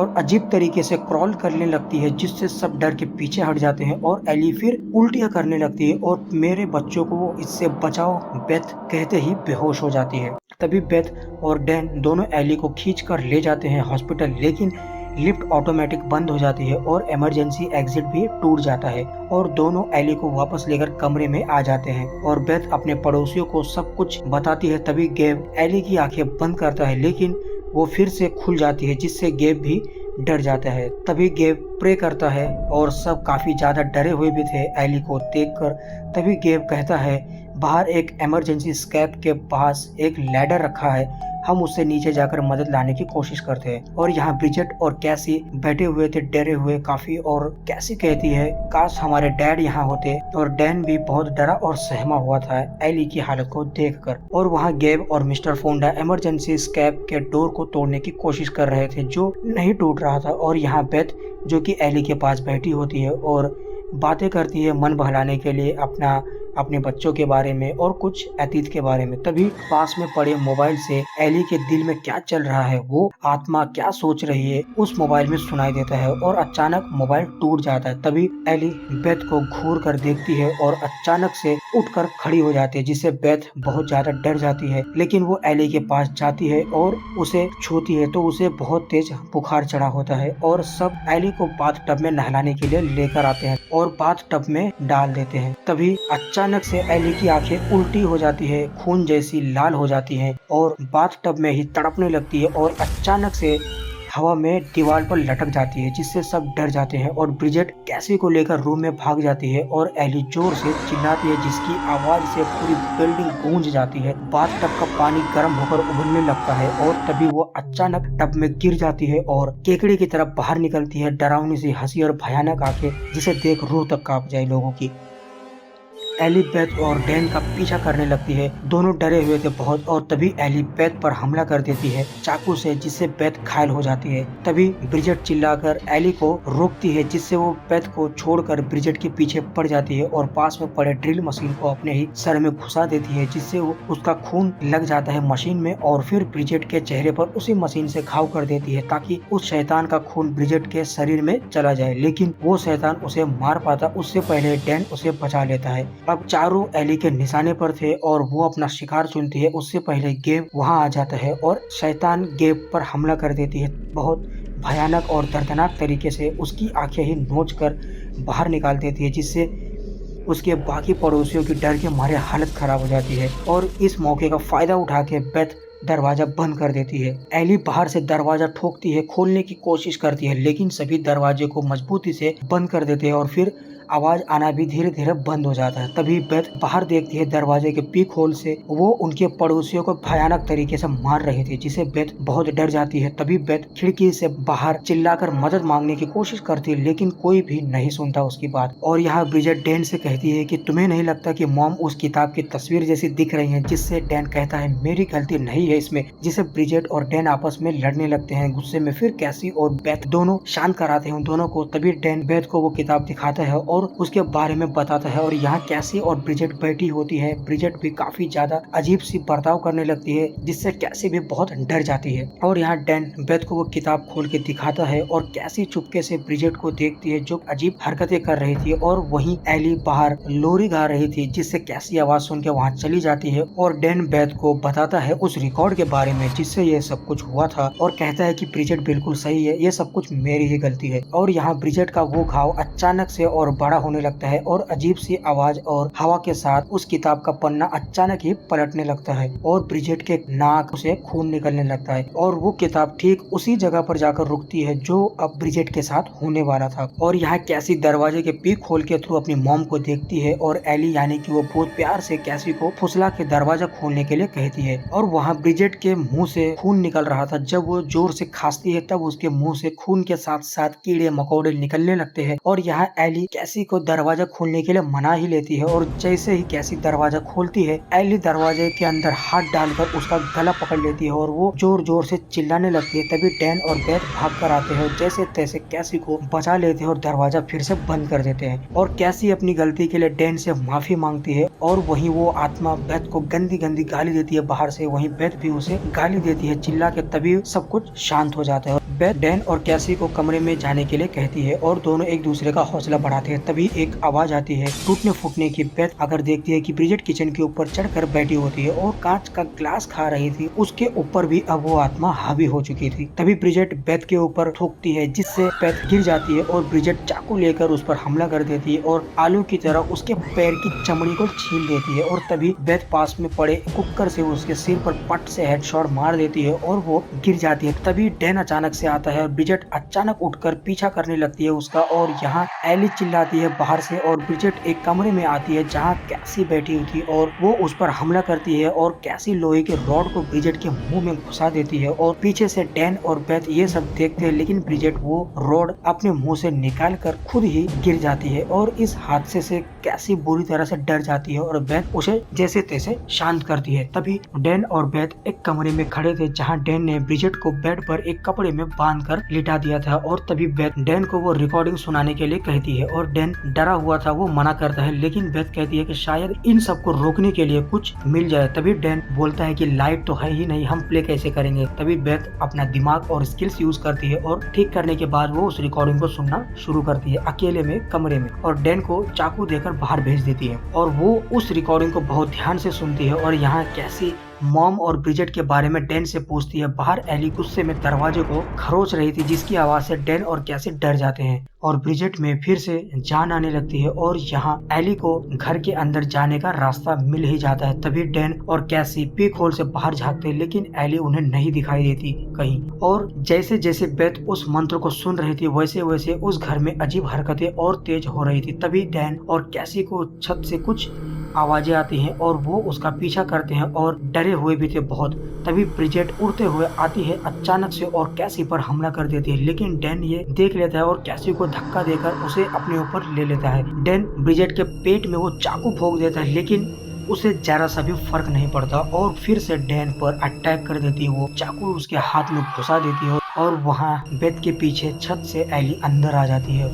और अजीब तरीके से क्रॉल करने लगती है, जिससे सब डर के पीछे हट जाते हैं और एली फिर उल्टियां करने लगती है और मेरे बच्चों को इससे बचाओ बेथ कहते ही बेहोश हो जाती है। तभी बेथ और डैन दोनों एली को खींच कर ले जाते हैं हॉस्पिटल, लेकिन लिफ्ट ऑटोमेटिक बंद हो जाती है और इमरजेंसी एग्जिट भी टूट जाता है और दोनों एली को वापस लेकर कमरे में आ जाते हैं और बेथ अपने पड़ोसियों को सब कुछ बताती है। तभी गेब एली की आंखें बंद करता है, लेकिन वो फिर से खुल जाती है, जिससे गेब भी डर जाता है। तभी गेब प्रे करता है और सब काफी ज्यादा डरे हुए भी थे एली को देखकर। तभी गेब कहता है बाहर एक इमरजेंसी स्केप के पास एक लैडर रखा है, हम उससे नीचे जाकर मदद लाने की कोशिश करते हैं। और यहाँ ब्रिजेट और कैसी बैठे हुए थे डरे हुए काफी, और कैसी कहती है काश हमारे डैड यहाँ होते। और डैन भी बहुत डरा और सहमा हुआ था एली की हालत को देखकर। और वहाँ गेब और मिस्टर फोंडा इमरजेंसी स्केप के डोर को तोड़ने की कोशिश कर रहे थे, जो नहीं टूट रहा था। और यहाँ बेथ जो कि एली के पास बैठी होती है और बातें करती है मन बहलाने के लिए अपने बच्चों के बारे में और कुछ अतीत के बारे में। तभी पास में पड़े मोबाइल से एली के दिल में क्या चल रहा है, वो आत्मा क्या सोच रही है, उस मोबाइल में सुनाई देता है और अचानक मोबाइल टूट जाता है। तभी एली बेथ को घूर कर देखती है और अचानक से उठकर खड़ी हो जाती है, जिससे बेथ बहुत ज्यादा डर जाती है। लेकिन वो एली के पास जाती है और उसे छूती है तो उसे बहुत तेज बुखार चढ़ा होता है और सब एली को बाथ टब में नहलाने के लिए लेकर आते हैं और बाथ टब में डाल देते हैं। तभी अचानक से एली की आंखें उल्टी हो जाती है, खून जैसी लाल हो जाती हैं और बाथ टब में ही तड़पने लगती है और अचानक से हवा में दीवार पर लटक जाती है, जिससे सब डर जाते हैं। और ब्रिजेट कैसी को लेकर रूम में भाग जाती है और एली जोर से चिल्लाती है, जिसकी आवाज से पूरी बिल्डिंग गूंज जाती है। बाथ टब का पानी गर्म होकर उबलने लगता है और तभी वो अचानक टब में गिर जाती है और केकड़ी की तरफ बाहर निकलती है डरावनी सी हंसी और भयानक आंखें, जिसे देख रूह तक कांप जाए लोगों की। एली बेथ और डैन का पीछा करने लगती है, दोनों डरे हुए थे बहुत। और तभी एली बेथ पर हमला कर देती है चाकू से, जिससे बेथ घायल हो जाती है। तभी ब्रिजेट चिल्लाकर एली को रोकती है, जिससे वो बेथ को छोड़कर ब्रिजेट के पीछे पड़ जाती है और पास में पड़े ड्रिल मशीन को अपने ही सर में घुसा देती है, जिससे वो उसका खून लग जाता है मशीन में और फिर ब्रिजेट के चेहरे पर उसी मशीन से घाव कर देती है, ताकि उस शैतान का खून ब्रिजेट के शरीर में चला जाए। लेकिन वो शैतान उसे मार पाता उससे पहले डैन उसे बचा लेता है। अब चारों एली के निशाने पर थे और वो अपना शिकार चुनती है, उससे पहले गेब वहां आ जाता है और शैतान गेब पर हमला कर देती है बहुत भयानक और दर्दनाक तरीके से। उसकी आंखें ही नोच कर बाहर निकाल देती है, जिससे उसके बाकी पड़ोसियों की डर के मारे हालत खराब हो जाती है। और इस मौके का फायदा उठा के बेथ दरवाजा बंद कर देती है। एली बाहर से दरवाजा ठोकती है, खोलने की कोशिश करती है, लेकिन सभी दरवाजे को मजबूती से बंद कर देते हैं और फिर आवाज आना भी धीरे धीरे बंद हो जाता है। तभी बेथ बाहर देखती है दरवाजे के पीक होल से, वो उनके पड़ोसियों को भयानक तरीके से मार रही थी, जिसे बेथ बहुत डर जाती है। तभी बेथ खिड़की से बाहर चिल्लाकर मदद मांगने की कोशिश करती है, लेकिन कोई भी नहीं सुनता उसकी बात। और यहाँ ब्रिजेट डैन से कहती है कि तुम्हें नहीं लगता कि मॉम उस किताब की तस्वीर जैसी दिख रही है, जिससे डैन कहता है मेरी गलती नहीं है इसमें, जिसे ब्रिजेट और डैन आपस में लड़ने लगते हैं गुस्से में। फिर कैसी और बेथ दोनों शांत कराते हैं उन दोनों को। तभी डैन बेथ को वो किताब दिखाता है और उसके बारे में बताता है और यहाँ कैसी और ब्रिजेट बैठी होती है। ब्रिजेट भी काफी ज्यादा अजीब सी बर्ताव करने लगती है, जिससे कैसी भी बहुत डर जाती है। और यहाँ डैन बेथ को वो किताब खोल के दिखाता है और कैसी चुपके से ब्रिजेट को देखती है, जो अजीब हरकतें कर रही थी। और वहीं एली बाहर लोरी गा रही थी, जिससे कैसी आवाज सुन के वहाँ चली जाती है और डैन बेथ को बताता है उस रिकॉर्ड के बारे में जिससे ये सब कुछ हुआ था और कहता है कि ब्रिजेट बिल्कुल सही है, ये सब कुछ मेरी ही गलती है। और यहाँ ब्रिजेट का वो घाव अचानक से और बड़ा होने लगता है और अजीब सी आवाज और हवा के साथ उस किताब का पन्ना अचानक ही पलटने लगता है और ब्रिजेट के नाक से खून निकलने लगता है और वो किताब ठीक उसी जगह पर जाकर रुकती है जो अब ब्रिजेट के साथ होने वाला था। और यहाँ कैसी दरवाजे के पीक खोल के थ्रू अपनी मॉम को देखती है और एली यानी कि वो बहुत प्यार से कैसी को फुसला के दरवाजा खोलने के लिए कहती है। और वहाँ ब्रिजेट के मुंह से खून निकल रहा था, जब वो जोर से खांसती है तब उसके मुंह से खून के साथ साथ कीड़े मकोड़े निकलने लगते हैं। और यहाँ एली कैसी कैसी को दरवाजा खोलने के लिए मना ही लेती है और जैसे ही कैसी दरवाजा खोलती है, एली दरवाजे के अंदर हाथ डालकर उसका गला पकड़ लेती है और वो जोर जोर से चिल्लाने लगती है। तभी डैन और बेथ भाग कर आते हैं और जैसे तैसे कैसी को बचा लेते हैं और दरवाजा फिर से बंद कर देते हैं। और कैसी अपनी गलती के लिए डैन से माफी मांगती है और वहीं वो आत्मा बेथ को गंदी गंदी गाली देती है बाहर से। वहीं बेथ भी उसे गाली देती है चिल्ला के। तभी सब कुछ शांत हो जाता है। बेथ डैन और कैसी को कमरे में जाने के लिए कहती है और दोनों एक दूसरे का हौसला बढ़ाते हैं। तभी एक आवाज आती है टूटने फूटने की। बेथ अगर देखती है कि ब्रिजेट किचन के ऊपर चढ़कर बैठी होती है और कांच का ग्लास खा रही थी, उसके ऊपर भी अब वो आत्मा हावी हो चुकी थी। तभी ब्रिजेट बेथ के ऊपर ठोकती है जिससे बेथ गिर जाती है और ब्रिजेट चाकू लेकर उस पर हमला कर देती है और आलू की तरह उसके पैर की चमड़ी को छील देती है। और तभी बेथ पास में पड़े कुकर से उसके सिर पर पट से हेडशॉट मार देती है और वो गिर जाती है। तभी डैन अचानक से आता है और ब्रिजेट अचानक उठकर पीछा करने लगती है उसका। और यहाँ एली चिल्लाती है बाहर से और ब्रिजेट एक कमरे में आती है जहाँ कैसी बैठी हुई थी और वो उस पर हमला करती है और कैसी लोहे के रॉड को ब्रिजेट के मुंह में घुसा देती है। और पीछे से डैन और बेथ ये सब देखते हैं, लेकिन ब्रिजेट वो रॉड अपने मुंह से निकाल कर खुद ही गिर जाती है। और इस हादसे से कैसी बुरी तरह से डर जाती है और बेथ उसे जैसे तैसे शांत करती है। तभी डैन और बेथ एक कमरे में खड़े थे जहाँ डैन ने ब्रिजेट को बेड पर एक कपड़े में बांध कर लिटा दिया था। और तभी बेथ डैन को वो रिकॉर्डिंग सुनाने के लिए कहती है और डैन डरा हुआ था, वो मना करता है, लेकिन बेथ कहती है कि शायद इन सब को रोकने के लिए कुछ मिल जाए। तभी डैन बोलता है कि लाइट तो है ही नहीं, हम प्ले कैसे करेंगे। तभी बेथ अपना दिमाग और स्किल्स यूज करती है और ठीक करने के बाद वो उस रिकॉर्डिंग को सुनना शुरू करती है अकेले में कमरे में और डैन को चाकू देकर बाहर भेज देती है। और वो उस रिकॉर्डिंग को बहुत ध्यान से सुनती है और यहाँ कैसी मॉम और ब्रिजेट के बारे में डैन से पूछती है। बाहर एली गुस्से में दरवाजे को खरोच रही थी जिसकी आवाज से डैन और कैसी डर जाते हैं और ब्रिजेट में फिर से जान आने लगती है। और यहाँ एली को घर के अंदर जाने का रास्ता मिल ही जाता है। तभी डैन और कैसी पीक होल से बाहर झांकते हैं, लेकिन एली उन्हें नहीं दिखाई देती कहीं। और जैसे जैसे बेथ उस मंत्र को सुन रही थी वैसे वैसे उस घर में अजीब हरकतें और तेज हो रही थी। तभी डैन और कैसी को छत से कुछ आवाजें आती हैं और वो उसका पीछा करते हैं और डरे हुए भी थे बहुत। तभी ब्रिजेट उड़ते हुए आती है अचानक से और कैसी पर हमला कर देती है, लेकिन डैन ये देख लेता है और कैसी को धक्का देकर उसे अपने ऊपर ले लेता है। डैन ब्रिजेट के पेट में वो चाकू भोंक देता है, लेकिन उसे जरा सा भी फर्क नहीं पड़ता और फिर से डैन पर अटैक कर देती है। वो चाकू उसके हाथ में घुसा देती है और वहाँ बेथ के पीछे छत से एली अंदर आ जाती है।